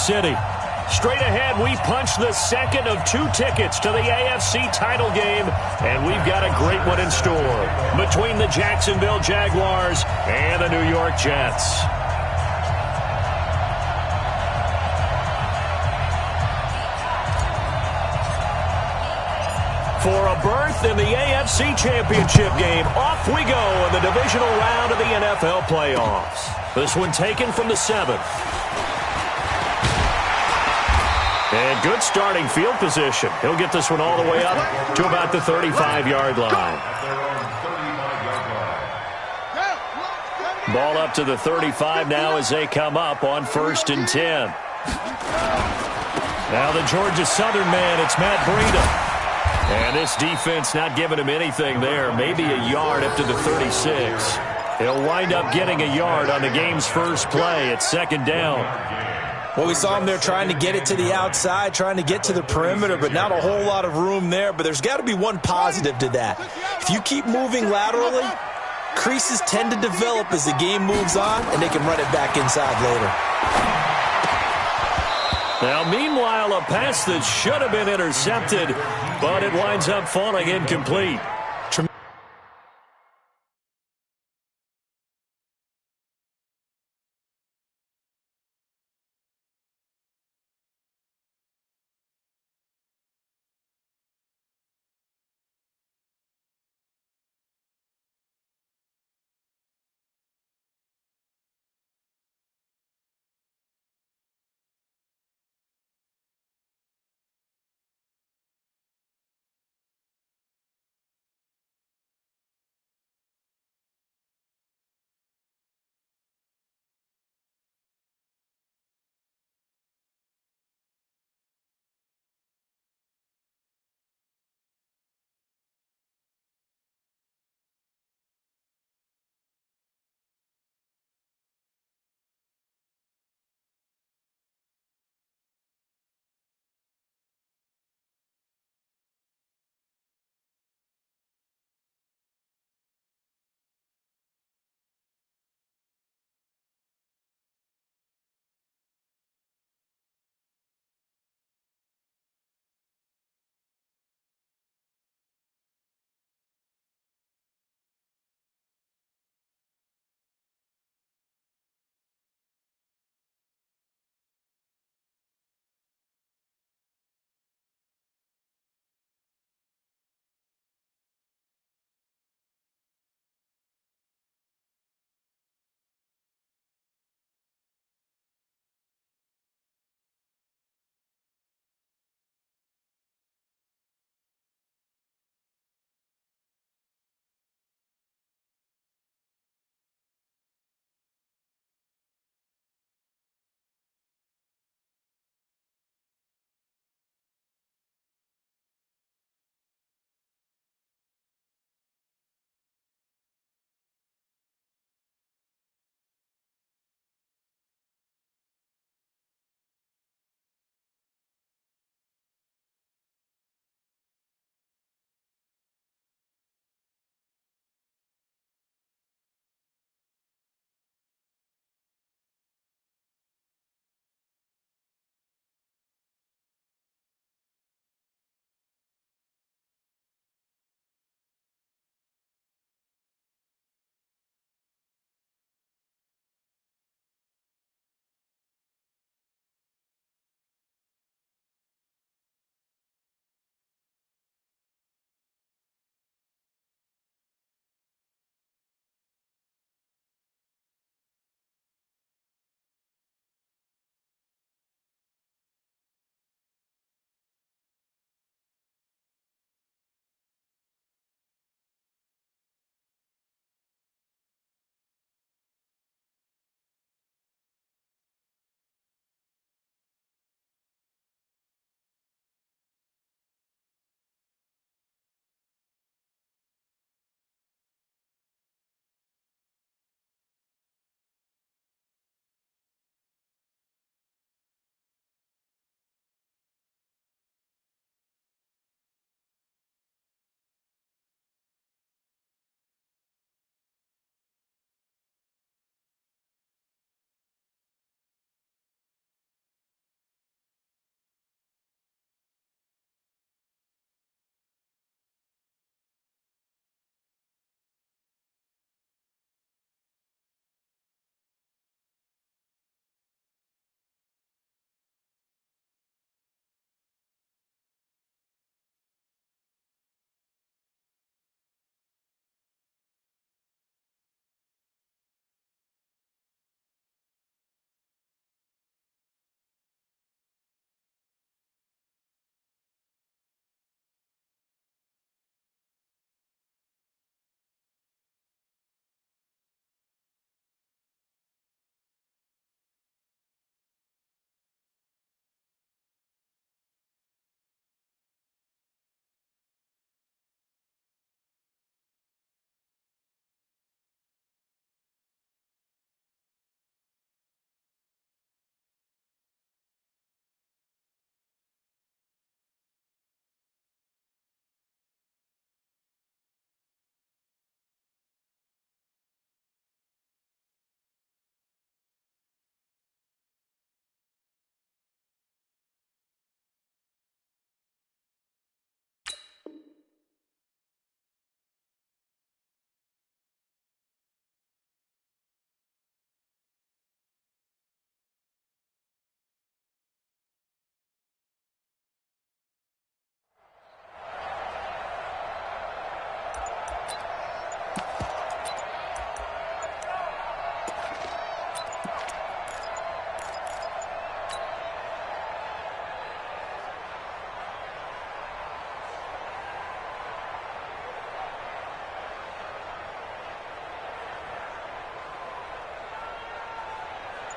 City. Straight ahead, we punch the second of 2 tickets to the AFC title game, and we've got a great one in store between the Jacksonville Jaguars and the New York Jets. For a berth in the AFC Championship game, off we go in the divisional round of the NFL playoffs. This one taken from the 7th. And good starting field position. He'll get this one all the way up to about the 35-yard line. Ball up to the 35 now as they come up on 1st and 10. Now the Georgia Southern man, it's Matt Breida. And this defense not giving him anything there. Maybe a yard up to the 36. He'll wind up getting a yard on the game's first play at 2nd down. Well, we saw him there trying to get it to the outside, trying to get to the perimeter, but not a whole lot of room there. But there's got to be one positive to that. If you keep moving laterally, creases tend to develop as the game moves on, and they can run it back inside later. Now, meanwhile, a pass that should have been intercepted, but it winds up falling incomplete.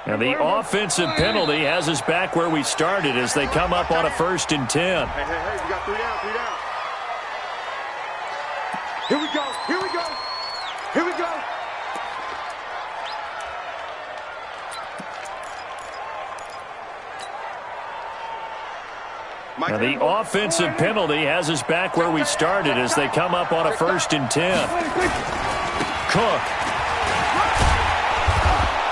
And the offensive penalty has us back where we started as they come up on a 1st and 10. Hey, we got 3 down, 3 down. Here we go, here we go, here we go. And the offensive penalty has us back where we started as they come up on a 1st and 10. Cook.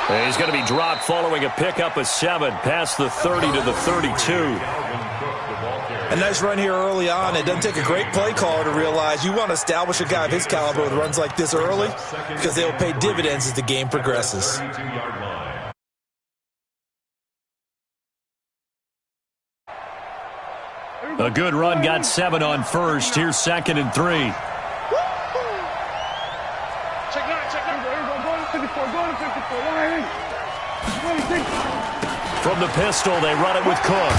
And he's going to be dropped following a pickup of 7 past the 30 to the 32. A nice run here early on. It doesn't take a great play caller to realize you want to establish a guy of his caliber with runs like this early because they'll pay dividends as the game progresses. A good run got 7 on 1st. Here's 2nd and 3. From the pistol, they run it with Cook.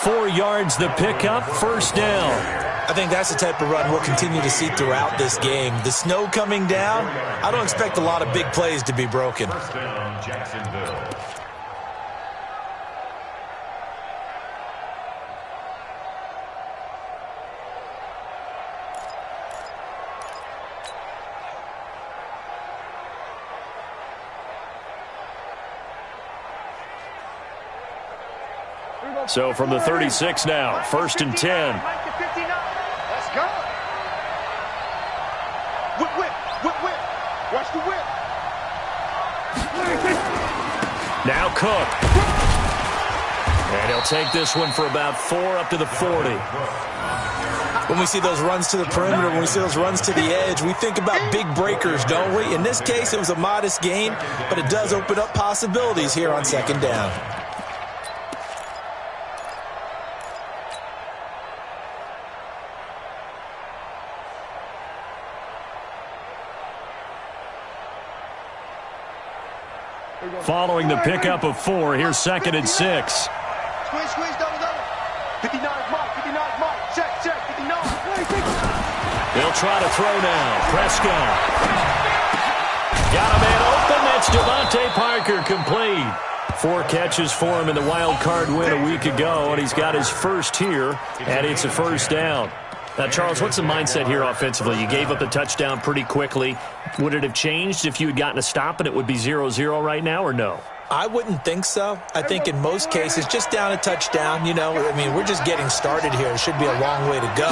4 yards the pickup, 1st down. I think that's the type of run we'll continue to see throughout this game. The snow coming down, I don't expect a lot of big plays to be broken. First down, Jacksonville. So from the 36 now, 1st and 10. Let's go. Whip, whip, whip, whip. Watch the whip. Now Cook. And he'll take this one for about 4 up to the 40. When we see those runs to the perimeter, when we see those runs to the edge, we think about big breakers, don't we? In this case, it was a modest gain, but it does open up possibilities here on 2nd down. Following the pickup of 4, here's 2nd and 6. Squeeze, double, double. 59, Mike, 59, Mike. Check, 59. They'll try to throw now. Prescott. Got a man open. That's Devontae Parker complete. 4 catches for him in the wild card win a week ago, and he's got his first here, and it's a 1st down. Now, Charles, what's the mindset here offensively? You gave up the touchdown pretty quickly. Would it have changed if you had gotten a stop and it would be 0-0 right now, or no? I wouldn't think so. I think in most cases, just down a touchdown, we're just getting started here. It should be a long way to go.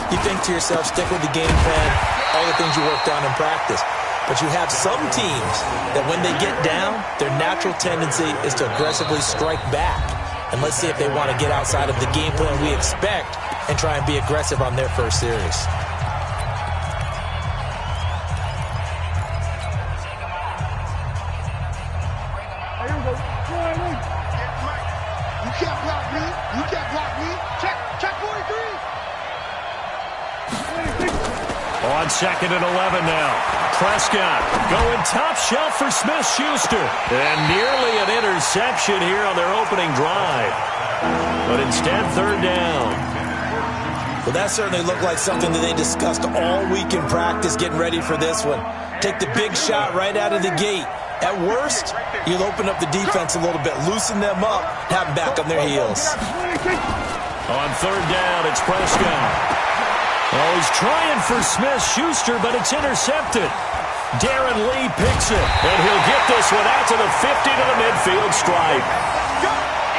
You think to yourself, stick with the game plan, all the things you worked on in practice. But you have some teams that when they get down, their natural tendency is to aggressively strike back. And let's see if they want to get outside of the game plan we expect and try and be aggressive on their first series. You can't block me. You can't block me. Check 43. On 2nd and 11 now. Prescott going top shelf for Smith-Schuster. And nearly an interception here on their opening drive. But instead, 3rd down. Well, that certainly looked like something that they discussed all week in practice getting ready for this one. Take the big shot right out of the gate. At worst, you'll open up the defense a little bit, loosen them up, have them back on their heels. On 3rd down, it's Prescott. Oh, he's trying for Smith-Schuster, but it's intercepted. Darren Lee picks it, and he'll get this one out to the 50 to the midfield stripe.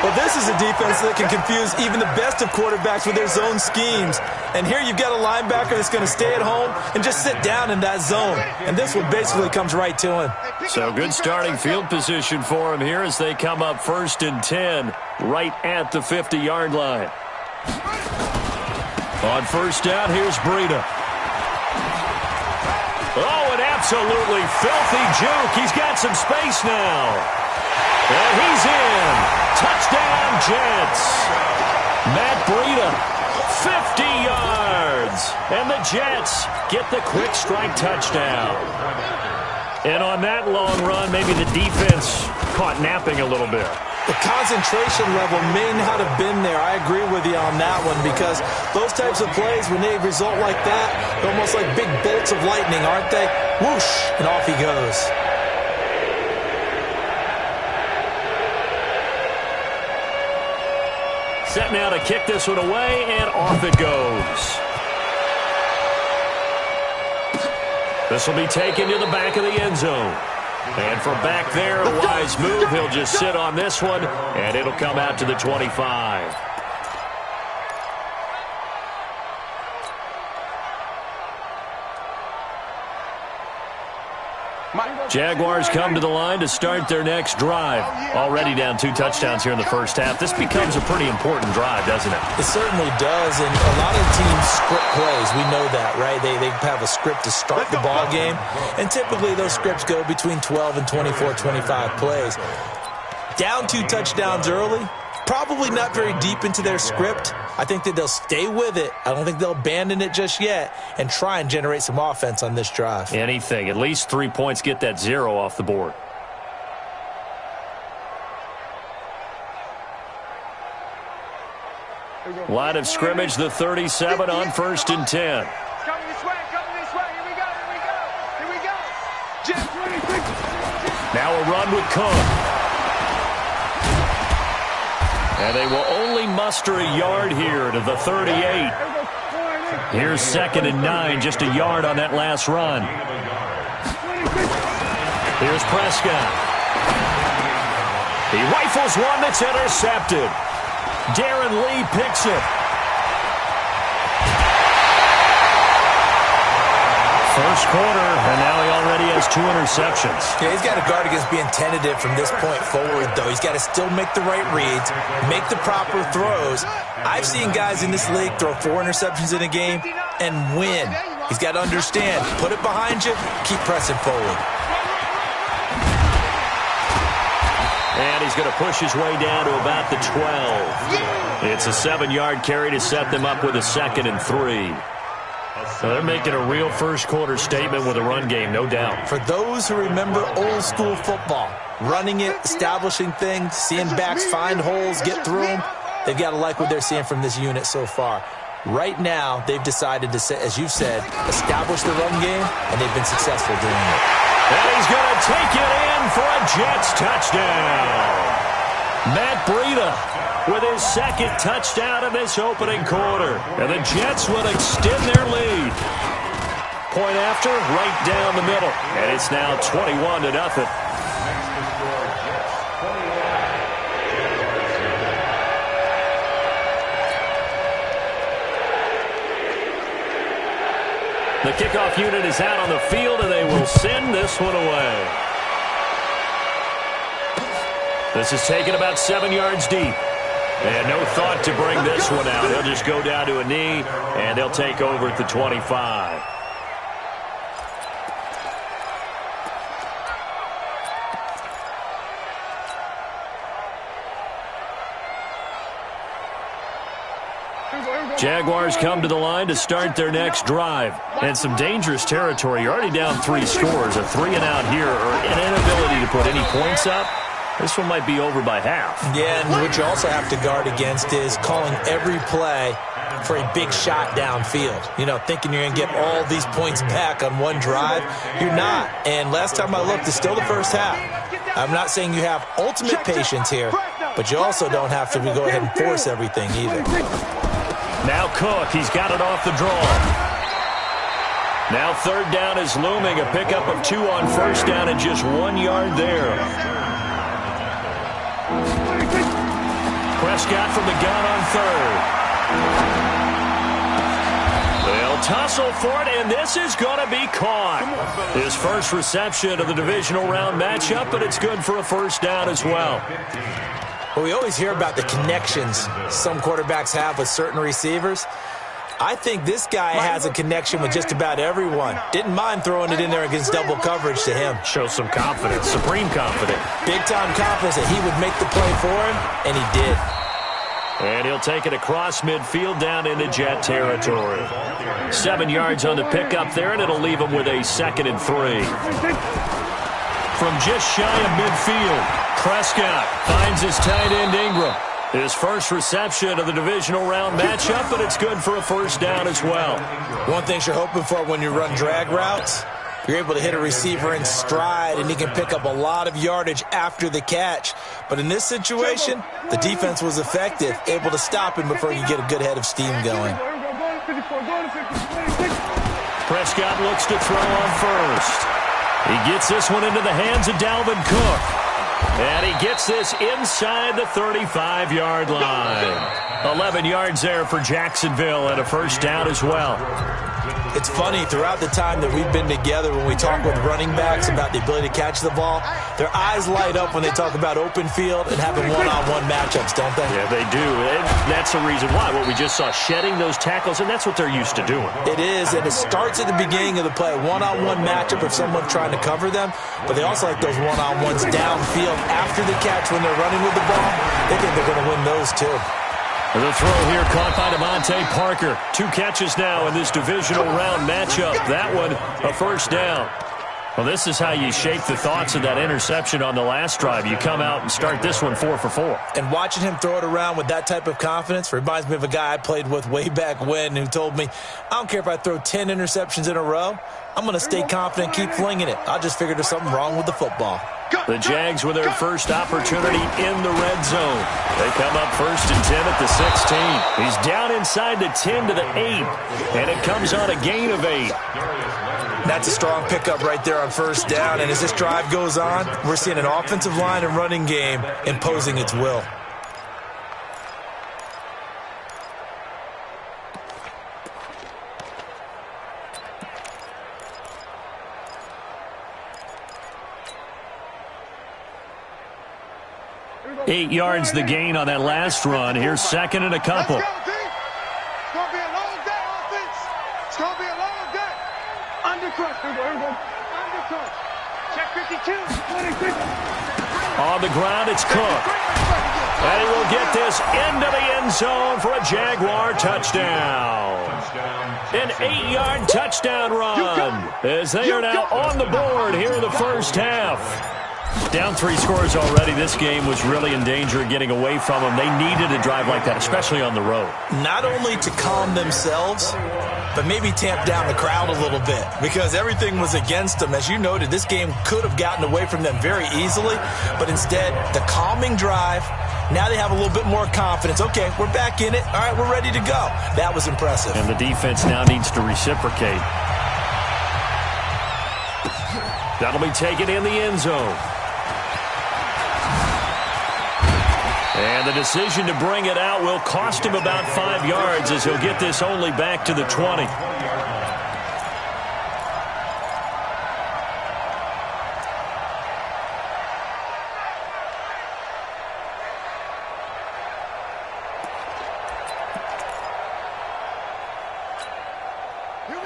Well, this is a defense that can confuse even the best of quarterbacks with their zone schemes. And here you've got a linebacker that's going to stay at home and just sit down in that zone. And this one basically comes right to him. So good starting field position for him here as they come up 1st and 10 right at the 50-yard line. On 1st down, here's Breida. Oh, an absolutely filthy juke. He's got some space now. And he's in. Touchdown, Jets. Matt Breida, 50 yards. And the Jets get the quick strike touchdown. And on that long run, maybe the defense caught napping a little bit. The concentration level may not have been there. I agree with you on that one because those types of plays, when they result like that, they're almost like big bolts of lightning, aren't they? Whoosh, and off he goes. Set now to kick this one away, and off it goes. This will be taken to the back of the end zone. And from back there, a wise move. He'll just sit on this one, and it'll come out to the 25. Jaguars come to the line to start their next drive. Already down 2 touchdowns here in the first half. This becomes a pretty important drive, doesn't it? It certainly does, and a lot of teams script plays. We know that, right? They have a script to start the ball game, and typically those scripts go between 12 and 24, 25 plays. Down 2 touchdowns early, probably not very deep into their script. I think that they'll stay with it. I don't think they'll abandon it just yet and try and generate some offense on this drive. Anything. At least 3 points, get that 0 off the board. Line of scrimmage, the 37 on 1st and 10. Coming this way, here we go. Now a run with Cook. And they will only muster a yard here to the 38. Here's 2nd and 9, just a yard on that last run. Here's Prescott. He rifles one that's intercepted. Darren Lee picks it. First quarter, and now he already has 2 interceptions. Yeah, he's got to guard against being tentative from this point forward, though. He's got to still make the right reads, make the proper throws. I've seen guys in this league throw 4 interceptions in a game and win. He's got to understand, put it behind you, keep pressing forward. And he's going to push his way down to about the 12. It's a 7-yard carry to set them up with a 2nd and 3. So they're making a real first-quarter statement with a run game, no doubt. For those who remember old-school football, running it, establishing things, seeing backs find holes, get through them, they've got to like what they're seeing from this unit so far. Right now, they've decided to, as you've said, establish the run game, and they've been successful doing it. And he's going to take it in for a Jets touchdown. Matt Breida with his 2nd touchdown in this opening quarter. And the Jets will extend their lead. Point after, right down the middle. And it's now 21-0. The kickoff unit is out on the field, and they will send this one away. This is taken about 7 yards deep. And no thought to bring this one out. He'll just go down to a knee, and they'll take over at the 25. Jaguars come to the line to start their next drive. And some dangerous territory. You're already down 3 scores. A 3-and-out here, or an inability to put any points up. This one might be over by half. Yeah, and what you also have to guard against is calling every play for a big shot downfield. You know, thinking you're going to get all these points back on one drive. You're not. And last time I looked, it's still the first half. I'm not saying you have ultimate patience here, but you also don't have to go ahead and force everything either. Now Cook, he's got it off the draw. Now 3rd down is looming, a pickup of 2 on 1st down and just 1 yard there. Prescott from the gun on 3rd. They'll tussle for it, and this is going to be caught. His first reception of the divisional round matchup, but it's good for a 1st down as well. Well, we always hear about the connections some quarterbacks have with certain receivers. I think this guy has a connection with just about everyone. Didn't mind throwing it in there against double coverage to him. Shows some confidence, supreme confidence. Big-time confidence that he would make the play for him, and he did. And he'll take it across midfield down into Jet territory. 7 yards on the pickup there, and it'll leave him with a 2nd and 3. From just shy of midfield, Prescott finds his tight end Ingram. His first reception of the divisional round matchup, but it's good for a 1st down as well. One thing you're hoping for when you run drag routes, You're able to hit a receiver in stride, and he can pick up a lot of yardage after the catch. But in this situation, the defense was effective, able to stop him before he could get a good head of steam going. Prescott looks to throw on first. He gets this one into the hands of Dalvin Cook. And he gets this inside the 35-yard line. 11 yards there for Jacksonville and a first down as well. It's funny, throughout the time that we've been together, when we talk with running backs about the ability to catch the ball, their eyes light up when they talk about open field and having one-on-one matchups, don't they? Yeah, they do. And that's the reason why. What we just saw, shedding those tackles, and that's what they're used to doing. It is, and it starts at the beginning of the play. One-on-one matchup of someone trying to cover them, but they also like those one-on-ones downfield after the catch when they're running with the ball. They think they're going to win those, too. The throw here caught by Devontae Parker. 2 catches now in this divisional round matchup. That one, a first down. Well, this is how you shape the thoughts of that interception on the last drive. You come out and start this one 4 for 4. And watching him throw it around with that type of confidence reminds me of a guy I played with way back when who told me, I don't care if I throw 10 interceptions in a row. I'm going to stay confident, keep flinging it. I just figured there's something wrong with the football. The Jags with their first opportunity in the red zone. They come up 1st and 10 at the 16. He's down inside the 10 to the 8, and it comes on a gain of 8. That's a strong pickup right there on first down, and as this drive goes on, we're seeing an offensive line and running game imposing its will. Eight yards the gain on that last run. Here's 2nd and a couple. Let's go, team. It's going to be a long day, offense. It's going to be a long day. Undercut. Undercut. Check 52. On the ground, it's Cook. And he will get this into the end zone for a Jaguar touchdown. An 8-yard touchdown run as they are now on the board here in the first half. Down 3 scores already. This game was really in danger of getting away from them. They needed a drive like that, especially on the road. Not only to calm themselves, but maybe tamp down the crowd a little bit because everything was against them. As you noted, this game could have gotten away from them very easily, but instead, the calming drive, now they have a little bit more confidence. Okay, we're back in it. All right, we're ready to go. That was impressive. And the defense now needs to reciprocate. That'll be taken in the end zone. And the decision to bring it out will cost him about 5 yards as he'll get this only back to the 20.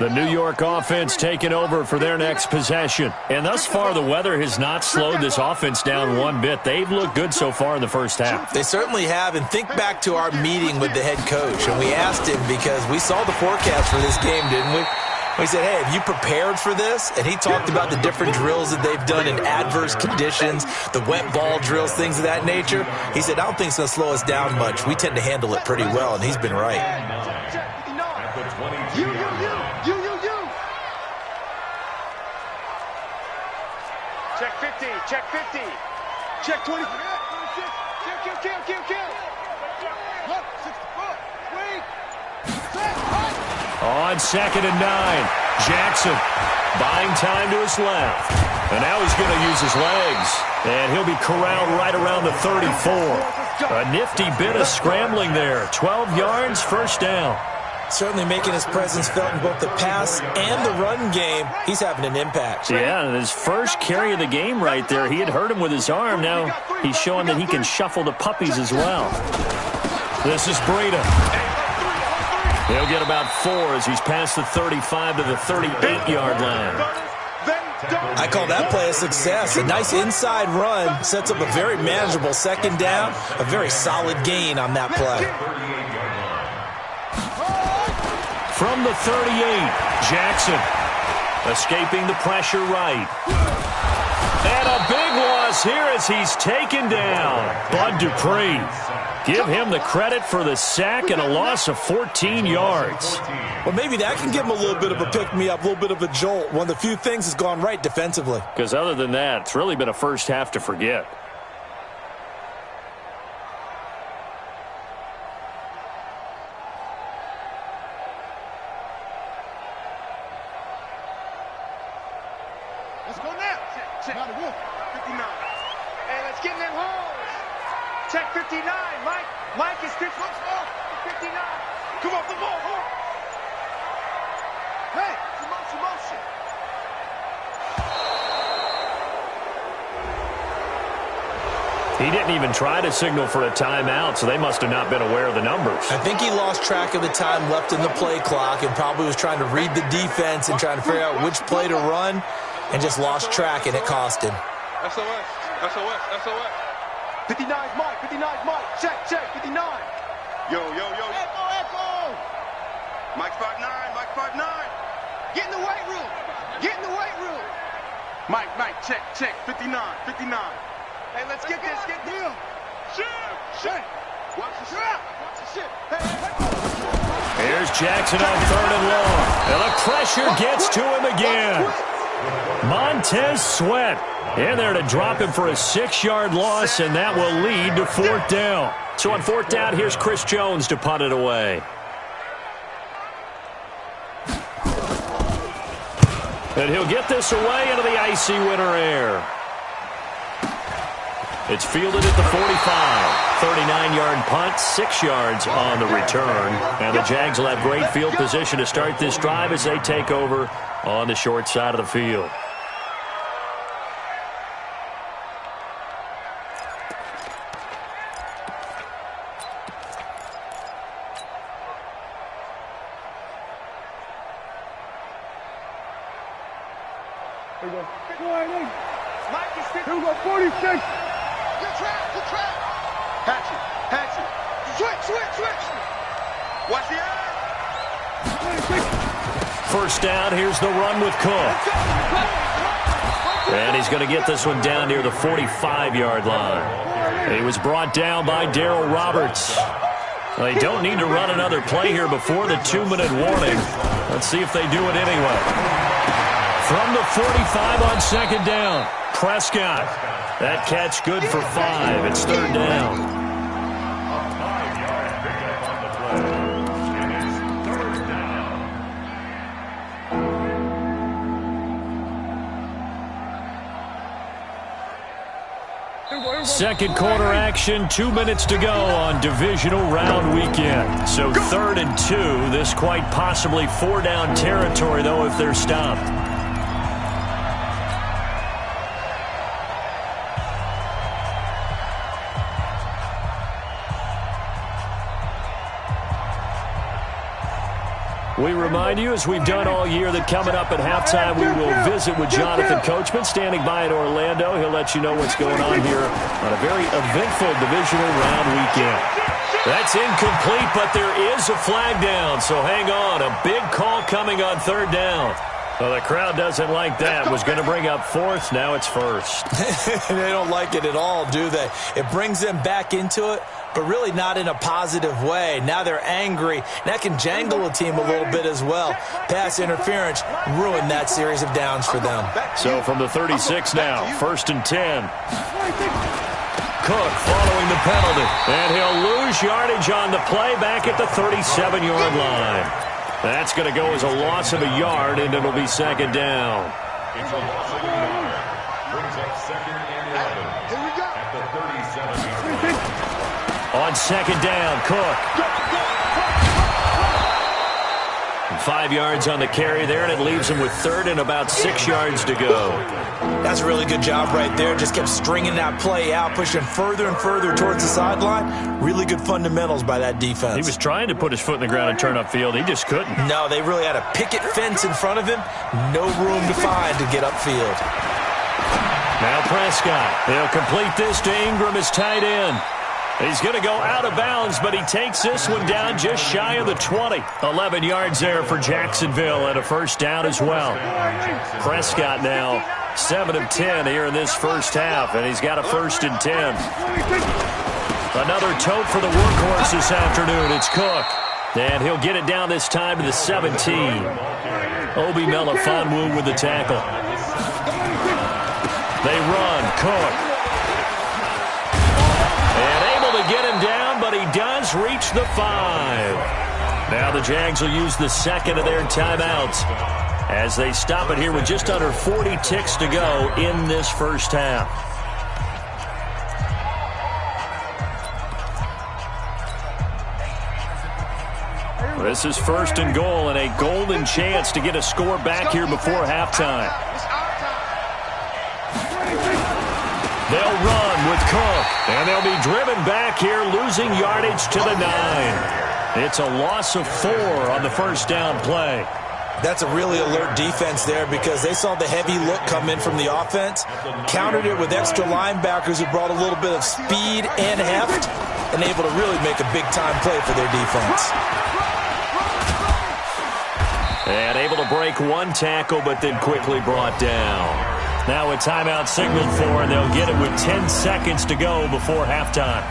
The New York offense taking over for their next possession. And thus far, the weather has not slowed this offense down one bit. They've looked good so far in the first half. They certainly have. And think back to our meeting with the head coach. And we asked him because we saw the forecast for this game, didn't we? We said, hey, have you prepared for this? And he talked about the different drills that they've done in adverse conditions, the wet ball drills, things of that nature. He said, I don't think it's going to slow us down much. We tend to handle it pretty well, and he's been right. You. Check 50. Check 50. Check 20. Kill. Look, 64. Wait. On 2nd and 9, Jackson buying time to his left. And now he's going to use his legs. And he'll be corralled right around the 34. A nifty bit of scrambling there. 12 yards, first down. Certainly making his presence felt in both the pass and the run game. He's having an impact. Yeah, and his first carry of the game right there. He had hurt him with his arm. Now he's showing that he can shuffle the puppies as well. This is Breida. He'll get about 4 as he's past the 35 to the 38-yard line. I call that play a success. A nice inside run sets up a very manageable 2nd down. A very solid gain on that play. From the 38, Jackson escaping the pressure right. And a big loss here as he's taken down. Bud Dupree. Give him the credit for the sack and a loss of 14 yards. Well, maybe that can give him a little bit of a pick-me-up, a little bit of a jolt. One of the few things that's gone right defensively. Because other than that, it's really been a first half to forget. Let's go now. Check. 59. Hey, let's get in them holes. Check 59. Mike is 59. Come on, come on. Hey, motion. He didn't even try to signal for a timeout, so they must have not been aware of the numbers. I think he lost track of the time left in the play clock and probably was trying to read the defense and trying to figure out which play to run and just lost track, and it cost him. SOS. 59's Mike. Check. 59. Yo. Echo. Mike's 5'9". Get in the weight room. Mike, check. 59. Hey, let's get this. Get deal. Shit. Watch the shit. Hey. Here's Jackson on 3rd and long. And the pressure gets to him again. Montez Sweat in there to drop him for a 6-yard loss, and that will lead to 4th down. So on 4th down, here's Chris Jones to punt it away. And he'll get this away into the icy winter air. It's fielded at the 45. 39-yard punt, 6 yards on the return. And the Jags will have great field position to start this drive as they take over on the short side of the field. Here we go. Mike is 50. Here we go, 46. Good trap. Hatchet. Switch. Watch the eye. 1st down, here's the run with Cook. And he's going to get this one down near the 45-yard line. He was brought down by Darryl Roberts. They don't need to run another play here before the 2-minute warning. Let's see if they do it anyway. From the 45 on 2nd down, Prescott. That catch good for 5. It's 3rd down. Second quarter action, 2 minutes to go on divisional round weekend. So 3rd and 2, this quite possibly 4-down territory, though, if they're stopped. We remind you, as we've done all year, that coming up at halftime, we will visit with Jonathan Coachman, standing by in Orlando. He'll let you know what's going on here on a very eventful divisional round weekend. That's incomplete, but there is a flag down, so hang on. A big call coming on 3rd down. Well, the crowd doesn't like that. Was going to bring up 4th, now it's 1st. They don't like it at all, do they? It brings them back into it, but really not in a positive way. Now they're angry. That can jangle a team a little bit as well. Pass interference ruined that series of downs for them. So from the 36 now, 1st and 10. Cook following the penalty. And he'll lose yardage on the play back at the 37-yard line. That's going to go as a loss of a yard, and it'll be 2nd down. It's a loss of a yard. Brings up 2nd and 11 at the 37-yard line. On 2nd down, Cook. 5 yards on the carry there, and it leaves him with 3rd and about 6 yards to go. That's a really good job right there. Just kept stringing that play out, pushing further and further towards the sideline. Really good fundamentals by that defense. He was trying to put his foot in the ground and turn upfield. He just couldn't. No, they really had a picket fence in front of him. No room to find to get upfield. Now Prescott. He'll complete this to Ingram as tight end. He's going to go out of bounds, but he takes this one down just shy of the 20. 11 yards there for Jacksonville, and a 1st down as well. Prescott now 7 of 10 here in this 1st half, and he's got a 1st and 10. Another tote for the workhorse this afternoon. It's Cook. And he'll get it down this time to the 17. Obi Melifonwu with the tackle. They run. Cook. And able to get him down, but he does reach the 5. Now the Jags will use the second of their timeouts as they stop it here with just under 40 ticks to go in this first half. This is first and goal and a golden chance to get a score back here before halftime. They'll run with Cook, and they'll be driven back here, losing yardage to the 9. It's a loss of 4 on the first down play. That's a really alert defense there because they saw the heavy look come in from the offense, countered it with extra linebackers who brought a little bit of speed and heft, and able to really make a big-time play for their defense. And able to break one tackle, but then quickly brought down. Now a timeout signaled for, and they'll get it with 10 seconds to go before halftime.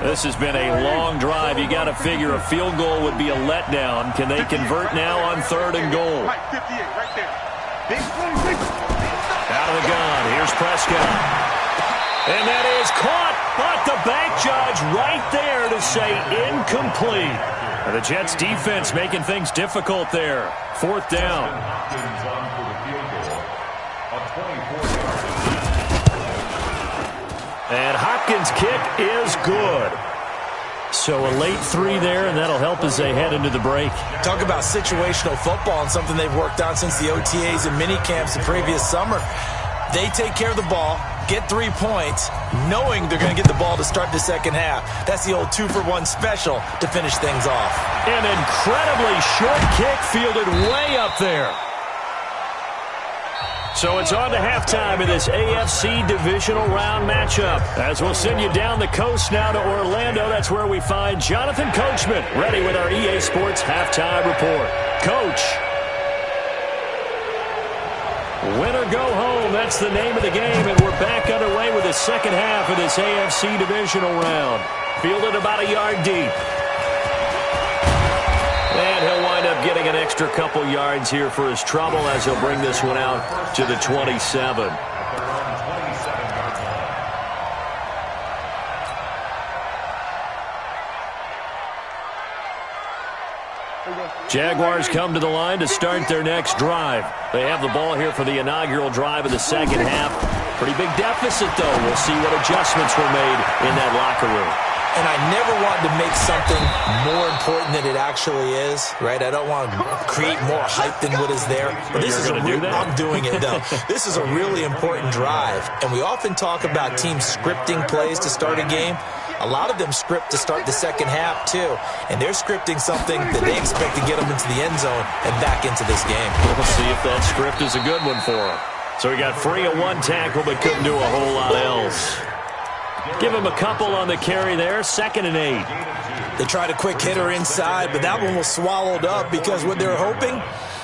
This has been a long drive. You got to figure a field goal would be a letdown. Can they convert now on 3rd and goal? Out of the gun. Here's Prescott. And that is caught, but the bank judge right there to say incomplete. And the Jets defense making things difficult there. 4th down. And Hopkins' kick is good. So a late 3 there, and that'll help as they head into the break. Talk about situational football and something they've worked on since the OTAs and mini camps the previous summer. They take care of the ball, get 3 points, knowing they're going to get the ball to start the second half. That's the old 2-for-1 special to finish things off. An incredibly short kick fielded way up there. So it's on to halftime in this AFC divisional round matchup. As we'll send you down the coast now to Orlando. That's where we find Jonathan Coachman ready with our EA Sports halftime report. Coach. Win or go home, that's the name of the game, and we're back underway with the second half of this AFC divisional round. Fielded about a yard deep. And he'll wind up getting an extra couple yards here for his trouble as he'll bring this one out to the 27. Jaguars come to the line to start their next drive. They have the ball here for the inaugural drive of the second half. Pretty big deficit, though. We'll see what adjustments were made in that locker room. And I never want to make something more important than it actually is, right? I don't want to create more hype than what is there. But this is I'm doing it, though. This is a really important drive. And we often talk about teams scripting plays to start a game. A lot of them script to start the second half, too. And they're scripting something that they expect to get them into the end zone and back into this game. We'll see if that script is a good one for them. So he got free of one tackle but couldn't do a whole lot else. Give him a couple on the carry there. 2nd and 8. They tried a quick hitter inside, but that one was swallowed up because what they're hoping,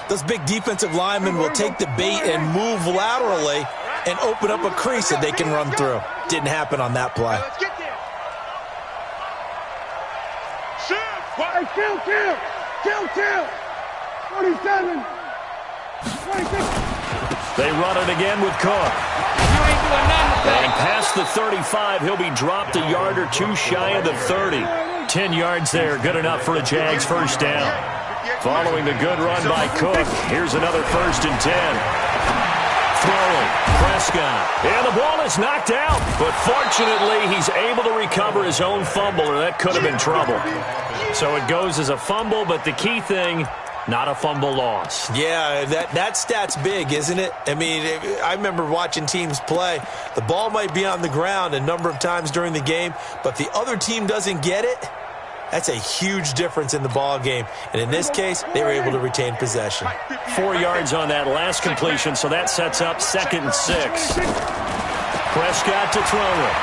those big defensive linemen will take the bait and move laterally and open up a crease that they can run through. Didn't happen on that play. Kill! 47! 26! They run it again with Cook. And past the 35, he'll be dropped a yard or two shy of the 30. 10 yards there, good enough for a Jags first down. Following the good run by Cook, here's another 1st and 10. Throwing, Prescott, and the ball is knocked out. But fortunately, he's able to recover his own fumble, or that could have been trouble. So it goes as a fumble, but the key thing, not a fumble loss. Yeah, that stat's big, isn't it? I mean, I remember watching teams play. The ball might be on the ground a number of times during the game, but the other team doesn't get it. That's a huge difference in the ball game. And in this case, they were able to retain possession. 4 yards on that last completion, so that sets up 2nd and 6. Prescott to throw it.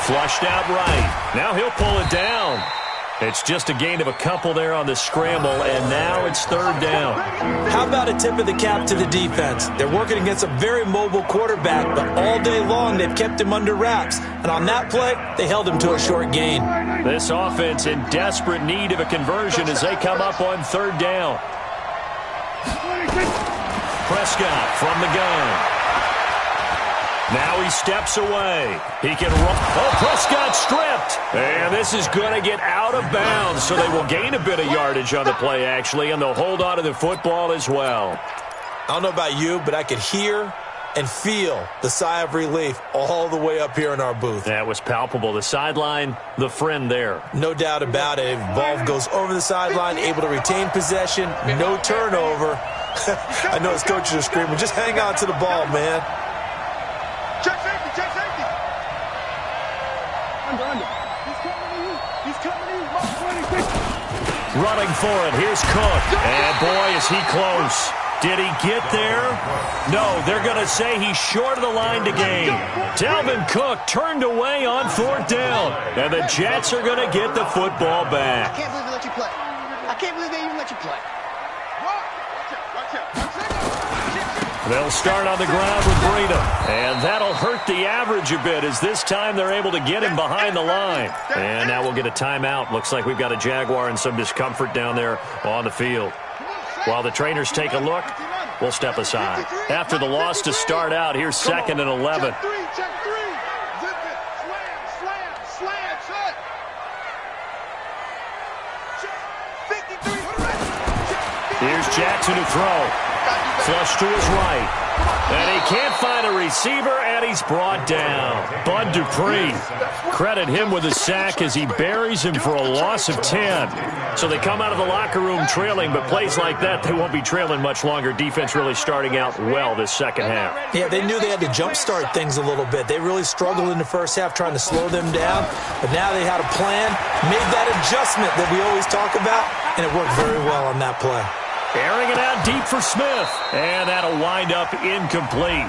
Flushed out right. Now he'll pull it down. It's just a gain of a couple there on the scramble, and now it's third down. How about a tip of the cap to the defense? They're working against a very mobile quarterback, but all day long they've kept him under wraps. And on that play, they held him to a short gain. This offense in desperate need of a conversion as they come up on third down. Prescott from the gun. Now he steps away. He can run. Oh, Prescott stripped. And this is going to get out of bounds, so they will gain a bit of yardage on the play, actually, and they'll hold on to the football as well. I don't know about you, but I could hear and feel the sigh of relief all the way up here in our booth. That was palpable. The sideline, the friend there. No doubt about it. Ball goes over the sideline, able to retain possession, no turnover. I know his coaches are screaming, just hang on to the ball, man. Check safety, check safety. Under. He's coming to you. Running for it. Here's Cook. And boy, is he close. Did he get there? No, they're going to say he's short of the line to gain. Dalvin Cook turned away on fourth down. And the Jets are going to get the football back. I can't believe they let you play. I can't believe they even let you play. Watch out. They'll start on the ground with Breida. And that'll hurt the average a bit as this time they're able to get him behind the line. And now we'll get a timeout. Looks like we've got a Jaguar and some discomfort down there on the field. While the trainers take a look, we'll step aside. After the loss to start out, here's 2nd and 11. Check three. Zip it. Slam. Set. 53. Here's Jackson to throw. Flush to his right. And he can't find a receiver, and he's brought down. Bud Dupree. Credit him with a sack as he buries him for a loss of 10. So they come out of the locker room trailing, but plays like that, they won't be trailing much longer. Defense really starting out well this second half. Yeah, they knew they had to jumpstart things a little bit. They really struggled in the first half trying to slow them down, but now they had a plan, made that adjustment that we always talk about, and it worked very well on that play. Airing it out deep for Smith. And that'll wind up incomplete.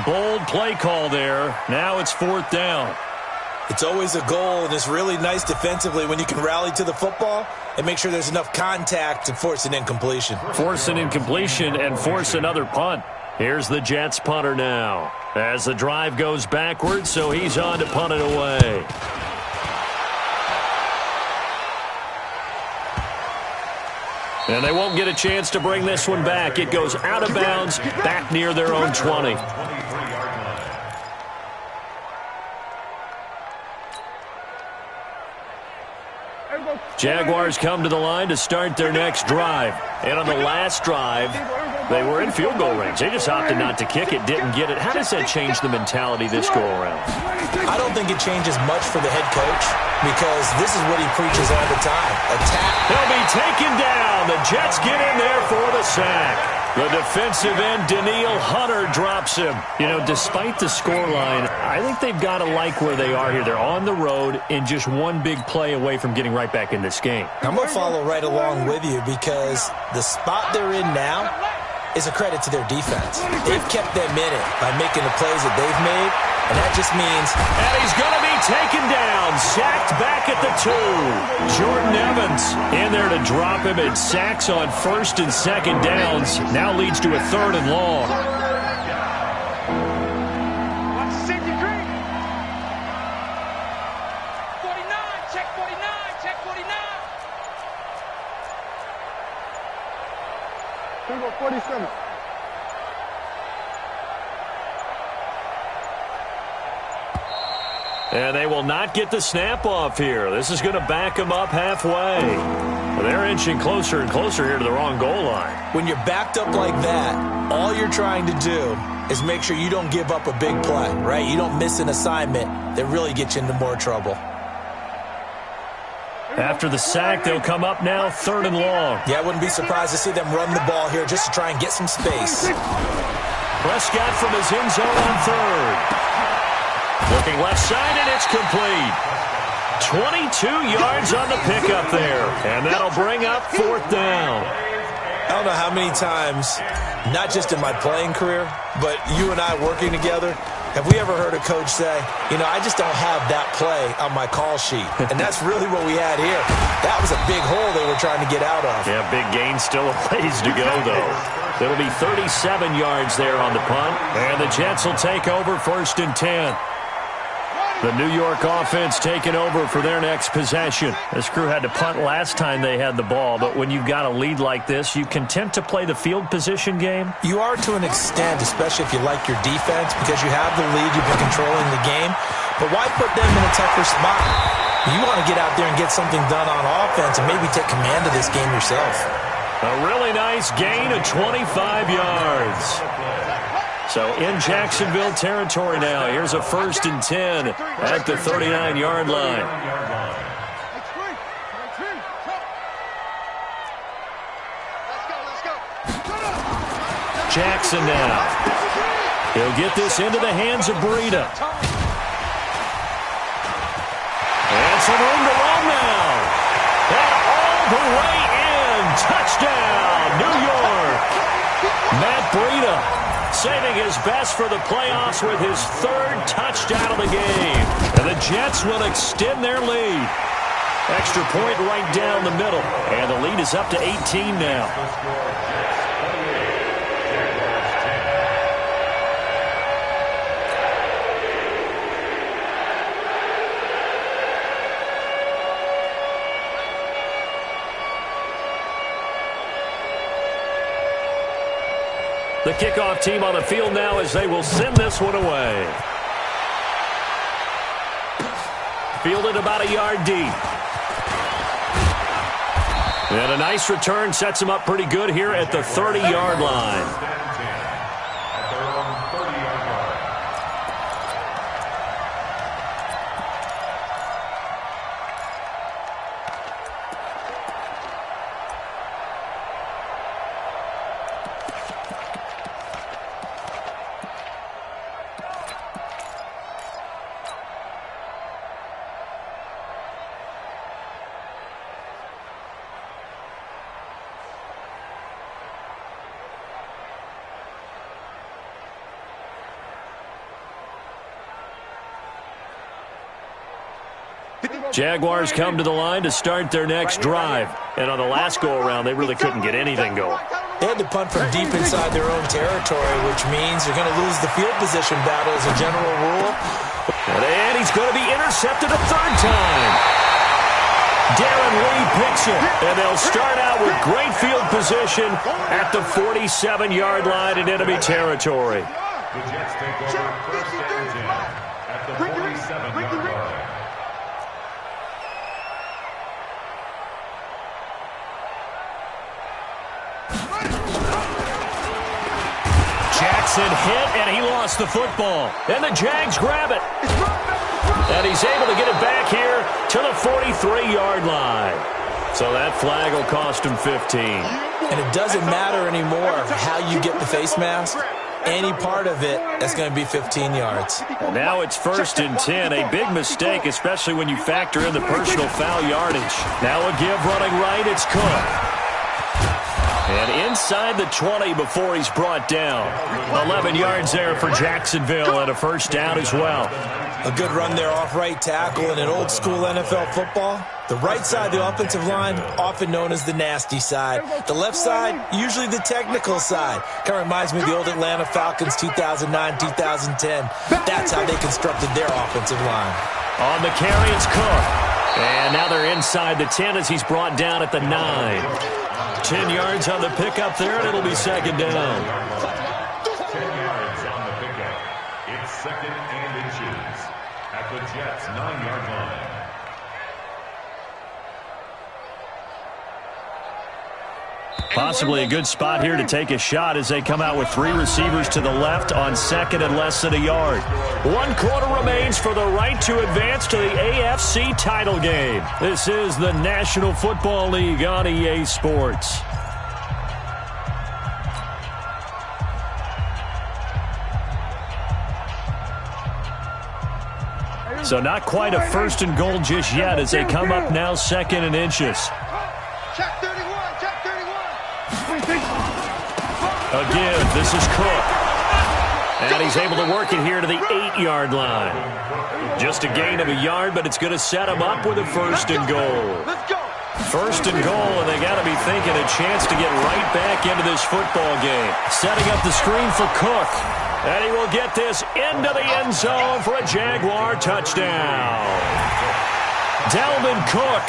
Bold play call there. Now it's fourth down. It's always a goal, and it's really nice defensively when you can rally to the football and make sure there's enough contact to force an incompletion. Force an incompletion and force another punt. Here's the Jets punter now. As the drive goes backwards, so he's on to punt it away. And they won't get a chance to bring this one back. It goes out of bounds, back near their own 20. Jaguars come to the line to start their next drive. And on the last drive, they were in field goal range. They just opted not to kick it, didn't get it. How does that change the mentality this go-around? I don't think it changes much for the head coach because this is what he preaches all the time. Attack. He'll be taken down. The Jets get in there for the sack. The defensive end, Daniil Hunter, drops him. You know, despite the scoreline, I think they've got to like where they are here. They're on the road and just one big play away from getting right back in this game. I'm going to follow right along with you because the spot they're in now is a credit to their defense. They've kept them in it by making the plays that they've made, and that just means... And he's going to be taken down, sacked back at the 2. Jordan Evans in there to drop him, and sacks on first and second downs. Now leads to a 3rd and long. Watch the safety green. 49, check 49, check 49. Here we go, 47. And they will not get the snap off here. This is going to back them up halfway. They're inching closer and closer here to the wrong goal line. When you're backed up like that, all you're trying to do is make sure you don't give up a big play, right? You don't miss an assignment that really gets you into more trouble. After the sack, they'll come up now 3rd and long. Yeah, I wouldn't be surprised to see them run the ball here just to try and get some space. Prescott from his end zone on 3rd. Looking left side, and it's complete. 22 yards on the pickup there. And that'll bring up 4th down. I don't know how many times, not just in my playing career, but you and I working together, Have we ever heard a coach say, you know, I just don't have that play on my call sheet? And that's really what we had here. That was a big hole they were trying to get out of. Yeah, big gain, still a ways to go, though. It'll be 37 yards there on the punt, and the Jets will take over 1st and 10. The New York offense taking over for their next possession. This crew had to punt last time they had the ball, but when you've got a lead like this, you content to play the field position game? You are to an extent, especially if you like your defense, because you have the lead, you've been controlling the game. But why put them in a tougher spot? You want to get out there and get something done on offense and maybe take command of this game yourself. A really nice gain of 25 yards. So in Jacksonville territory now. Here's a 1st and 10 at the 39-yard line. Jackson now. He'll get this into the hands of Breida. And some room to run now. And all the way in. Touchdown, New York. Matt Breida saving his best for the playoffs with his 3rd touchdown of the game. And the Jets will extend their lead. Extra point right down the middle. And the lead is up to 18 now. The kickoff team on the field now as they will send this one away. Fielded about a yard deep. And a nice return sets him up pretty good here at the 30-yard line. Jaguars come to the line to start their next drive. And on the last go-around, they really couldn't get anything going. They had to punt from deep inside their own territory, which means they're going to lose the field position battle as a general rule. And he's going to be intercepted a 3rd time. Darren Lee picks it. And they'll start out with great field position at the 47-yard line in enemy territory. The Jets take over 1st and 10 at the 47-yard line. Jackson hit, and he lost the football. And the Jags grab it. And he's able to get it back here to the 43-yard line. So that flag will cost him 15. And it doesn't matter anymore how you get the face mask. Any part of it, that's going to be 15 yards. And now it's 1st and 10. A big mistake, especially when you factor in the personal foul yardage. Now a give running right. It's Cook. And inside the 20 before he's brought down. 11 yards there for Jacksonville and a 1st down as well. A good run there off right tackle in an old-school NFL football. The right side of the offensive line, often known as the nasty side. The left side, usually the technical side. Kind of reminds me of the old Atlanta Falcons 2009-2010. That's how they constructed their offensive line. On the carry, it's Cook. And now they're inside the 10 as he's brought down at the 9. 10 yards on the pickup there, and it'll be 2nd down. 10 yards on the pickup. It's 2nd and inches at the Jets' 9-yard line. Possibly a good spot here to take a shot as they come out with 3 receivers to the left on 2nd and less than a yard. 1 quarter remains for the right to advance to the AFC title game. This is the National Football League on EA Sports. So not quite a 1st and goal just yet as they come up now 2nd and inches. Check 31, check 31. Again, this is Cook. And he's able to work it here to the 8-yard line. Just a gain of a yard, but it's going to set him up with a 1st and goal. Let's go. 1st and goal, and they got to be thinking a chance to get right back into this football game. Setting up the screen for Cook. And he will get this into the end zone for a Jaguar touchdown. Dalvin Cook,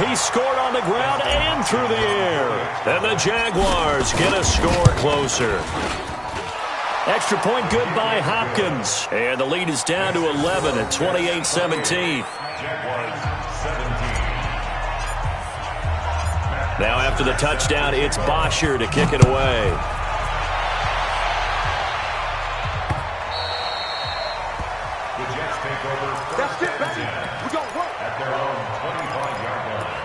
he scored on the ground and through the air. And the Jaguars get a score closer. Extra point good by Hopkins. And the lead is down to 11 at 28-17. Now after the touchdown, it's Bosher to kick it away. The Jets take over. That's it, baby. We're going to work. At their own 25-yard line.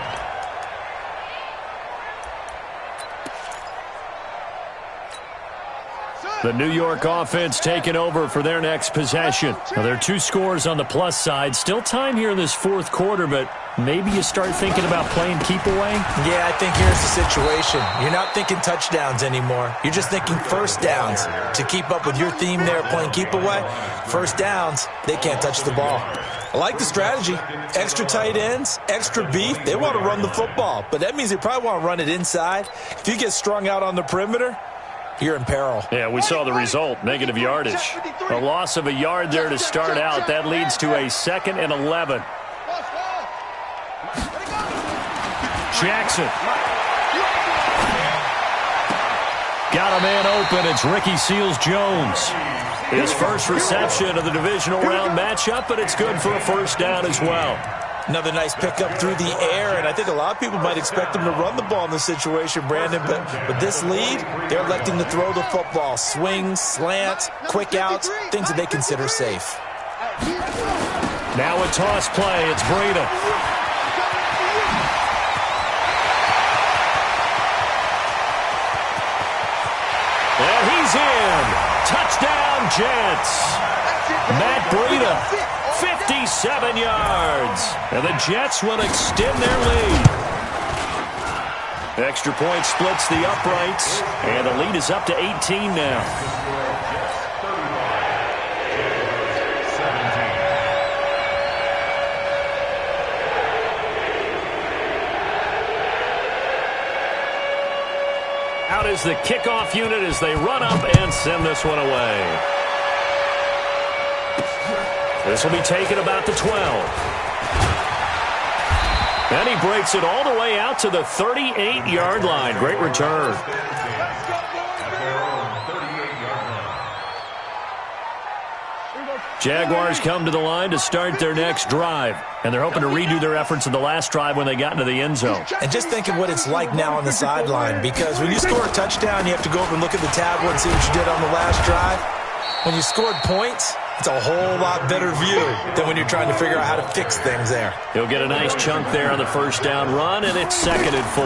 The New York offense taking over for their next possession. Now, there are 2 scores on the plus side. Still time here in this 4th quarter, but maybe you start thinking about playing keep away? Yeah, I think here's the situation. You're not thinking touchdowns anymore. You're just thinking 1st downs. To keep up with your theme there, playing keep away, 1st downs, they can't touch the ball. I like the strategy. Extra tight ends, extra beef. They want to run the football, but that means they probably want to run it inside. If you get strung out on the perimeter, you're in peril. Yeah, we saw the result, negative yardage. A loss of a yard there to start out. That leads to a 2nd and 11. Jackson. Got a man open. It's Ricky Seals-Jones. His first reception of the divisional round matchup, but it's good for a 1st down as well. Another nice pickup through the air, and I think a lot of people might expect him to run the ball in this situation, Brandon, but with this lead, they're electing to throw the football. Swings, slants, quick outs, things that they consider safe. Now a toss play. It's Breida. And he's in. Touchdown, Jets. Matt Breida. 57 yards. And the Jets will extend their lead. Extra point splits the uprights. And the lead is up to 18 now. Out is the kickoff unit as they run up and send this one away. This will be taken about the 12. And he breaks it all the way out to the 38-yard line. Great return. Jaguars come to the line to start their next drive. And they're hoping to redo their efforts in the last drive when they got into the end zone. And just think of what it's like now on the sideline, because when you score a touchdown, you have to go over and look at the tablet and see what you did on the last drive. When you scored points, it's a whole lot better view than when you're trying to figure out how to fix things there. He'll get a nice chunk there on the 1st down run, and it's 2nd and 4.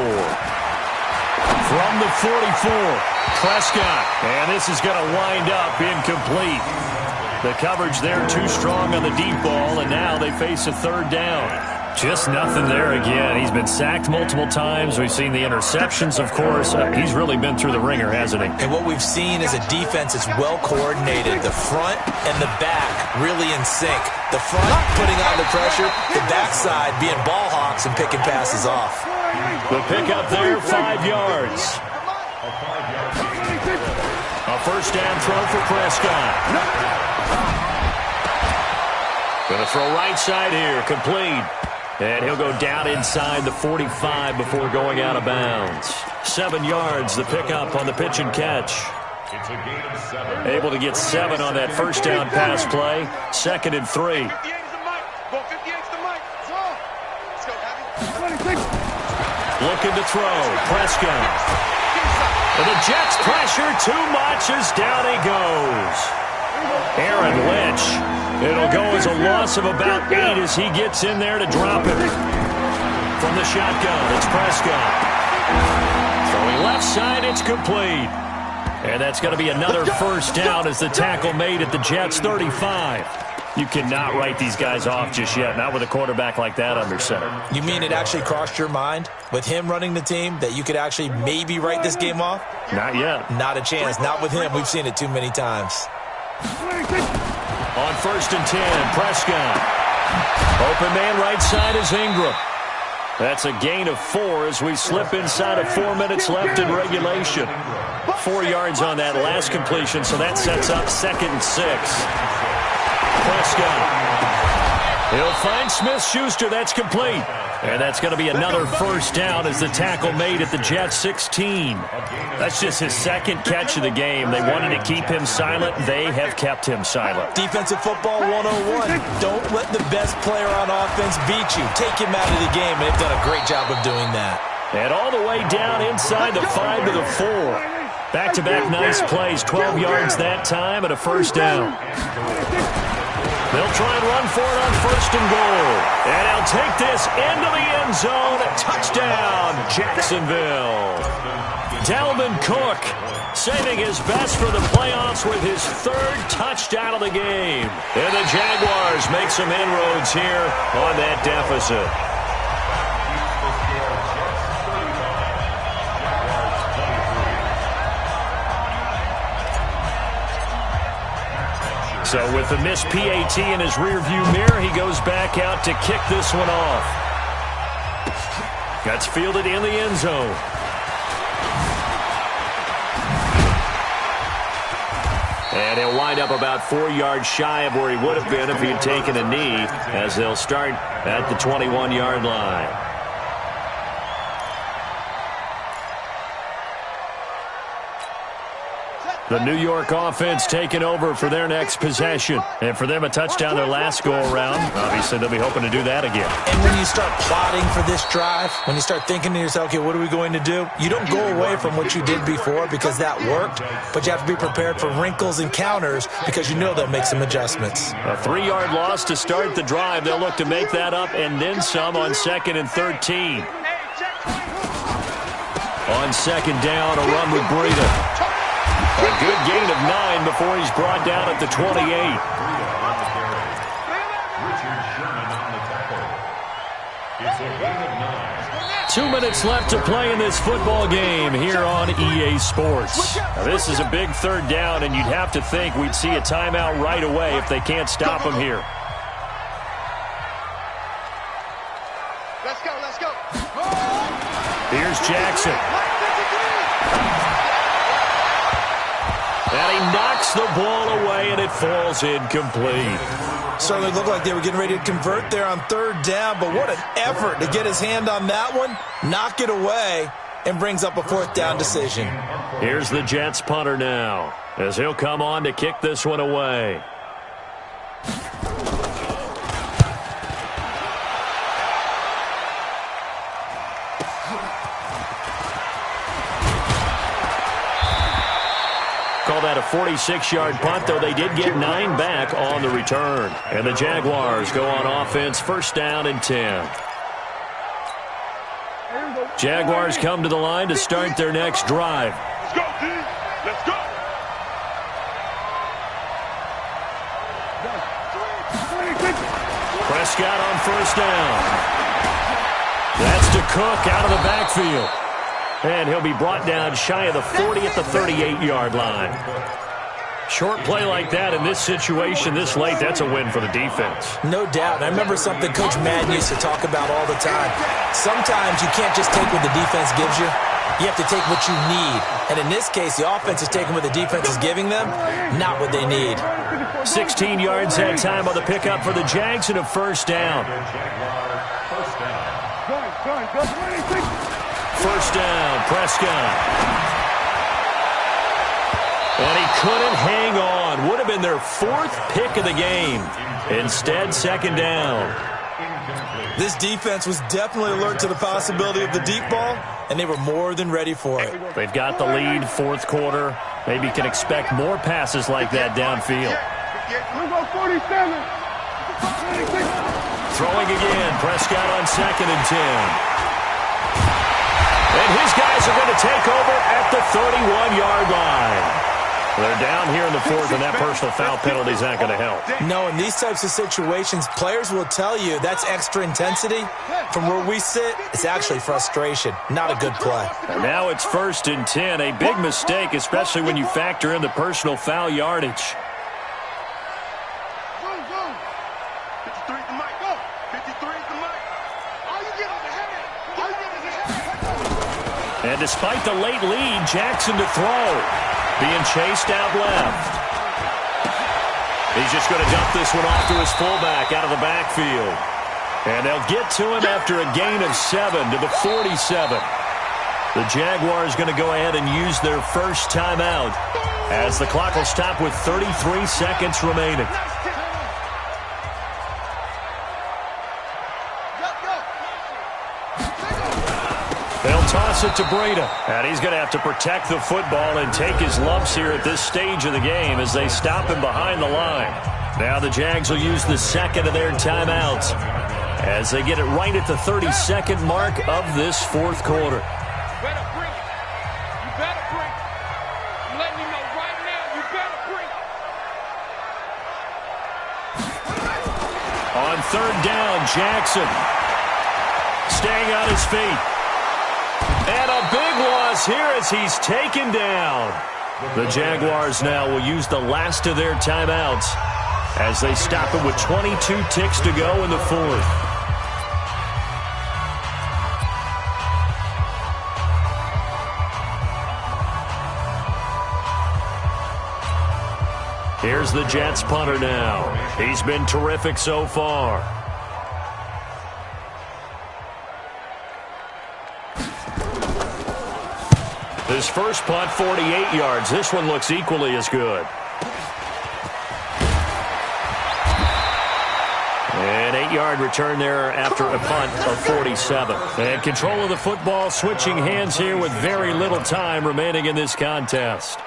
From the 44, Prescott. And this is going to wind up incomplete. The coverage there too strong on the deep ball, and now they face a 3rd down. Just nothing there again. He's been sacked multiple times. We've seen the interceptions, of course. He's really been through the ringer, hasn't he? And what we've seen is a defense that's well coordinated. The front and the back really in sync. The front putting on the pressure, the backside being ball hawks and picking passes off. The pickup there, 5 yards. A 1st down throw for Prescott. Going to throw right side here, complete. And he'll go down inside the 45 before going out of bounds. 7 yards, the pickup on the pitch and catch. It's a gain of 7. Able to get 7 on that 1st down pass play. 2nd and 3. 58 is the mic. Go 58 is the mic. Let's go, Abby. Looking to throw. Prescott. And the Jets pressure too much as down he goes. Aaron Lynch. It'll go as a loss of about 8 as he gets in there to drop it. From the shotgun, it's Prescott. Throwing left side, it's complete. And that's going to be another 1st down as the tackle made at the Jets' 35. You cannot write these guys off just yet, not with a quarterback like that under center. You mean it actually crossed your mind with him running the team that you could actually maybe write this game off? Not yet. Not a chance. Not with him. We've seen it too many times. On 1st and 10, Prescott. Open man right side is Ingram. That's a gain of 4 as we slip inside of 4 minutes left in regulation. 4 yards on that last completion, so that sets up 2nd and 6. Prescott. He'll find Smith-Schuster. That's complete. And that's going to be another first down as the tackle made at the Jets 16. That's just his 2nd catch of the game. They wanted to keep him silent. They have kept him silent. Defensive football 101. Don't let the best player on offense beat you. Take him out of the game, and they've done a great job of doing that. And all the way down inside the 5 to the 4. Back-to-back nice plays. 12 yards that time and a first down. They'll try and run for it on 1st and goal. And he'll take this into the end zone. Touchdown, Jacksonville. Dalvin Cook saving his best for the playoffs with his 3rd touchdown of the game. And the Jaguars make some inroads here on that deficit. So with the missed PAT in his rearview mirror, he goes back out to kick this one off. That's fielded in the end zone. And he'll wind up about 4 yards shy of where he would have been if he had taken a knee, as they'll start at the 21-yard line. The New York offense taking over for their next possession. And for them, a touchdown their last go-around. Obviously, they'll be hoping to do that again. And when you start plotting for this drive, when you start thinking to yourself, okay, what are we going to do? You don't go away from what you did before because that worked, but you have to be prepared for wrinkles and counters because you know they'll make some adjustments. A 3-yard loss to start the drive. They'll look to make that up and then some on 2nd and 13. On 2nd down, a run with Breida. A good gain of 9 before he's brought down at the 28. 2 minutes left to play in this football game here on EA Sports. Now, this is a big 3rd down, and you'd have to think we'd see a timeout right away if they can't stop him here. Let's go, let's go. Here's Jackson. And he knocks the ball away, and it falls incomplete. Certainly looked like they were getting ready to convert there on 3rd down, but what an effort to get his hand on that one, knock it away, and brings up a 4th down decision. Here's the Jets punter now, as he'll come on to kick this one away. Call that a 46-yard punt, though they did get 9 back on the return. And the Jaguars go on offense, 1st down and 10. Jaguars come to the line to start their next drive. Let's go, D. Let's go. Prescott on 1st down. That's to Cook out of the backfield. And he'll be brought down shy of the 40 at the 38-yard line. Short play like that in this situation this late, that's a win for the defense. No doubt. And I remember something Coach Madden used to talk about all the time. Sometimes you can't just take what the defense gives you. You have to take what you need. And in this case, the offense is taking what the defense is giving them, not what they need. 16 yards that time on the pickup for the Jags and a 1st down. 1st down, Prescott. And he couldn't hang on. Would have been their 4th pick of the game. Instead, 2nd down. This defense was definitely alert to the possibility of the deep ball, and they were more than ready for it. They've got the lead, 4th quarter. Maybe can expect more passes like that downfield. Throwing again, Prescott on 2nd and 10. And his guys are going to take over at the 31-yard line. They're down here in the 4th, and that personal foul penalty is not going to help. No, in these types of situations, players will tell you that's extra intensity. From where we sit, it's actually frustration, not a good play. And now it's 1st and 10, a big mistake, especially when you factor in the personal foul yardage. And despite the late lead, Jackson to throw. Being chased out left. He's just going to dump this one off to his fullback out of the backfield. And they'll get to him after a gain of 7 to the 47. The Jaguars going to go ahead and use their first timeout as the clock will stop with 33 seconds remaining. They'll toss it to Breida. And he's going to have to protect the football and take his lumps here at this stage of the game as they stop him behind the line. Now the Jags will use the second of their timeouts as they get it right at the 32nd mark of this fourth quarter. On third down, Jackson staying on his feet. And a big loss here as he's taken down. The Jaguars now will use the last of their timeouts as they stop it with 22 ticks to go in the fourth. Here's the Jets punter now. He's been terrific so far. His first punt, 48 yards. This one looks equally as good. An 8-yard return there after a punt of 47. And control of the football switching hands here with very little time remaining in this contest.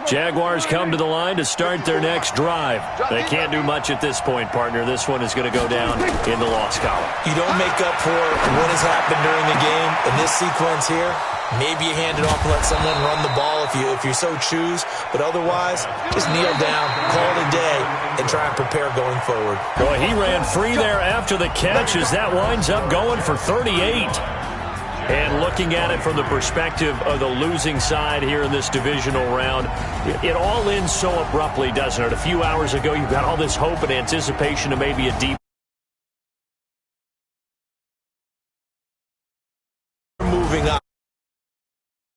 Jaguars come to the line to start their next drive. They can't do much at this point, partner. This one is going to go down in the loss column. You don't make up for what has happened during the game. In this sequence here, maybe you hand it off and let someone run the ball if you so choose. But otherwise, just kneel down, call it a day, and try and prepare going forward. Boy, he ran free there after the catch as that winds up going for 38. And looking at it from the perspective of the losing side here in this divisional round, it all ends so abruptly, doesn't it? A few hours ago, you got all this hope and anticipation of maybe a deep moving on.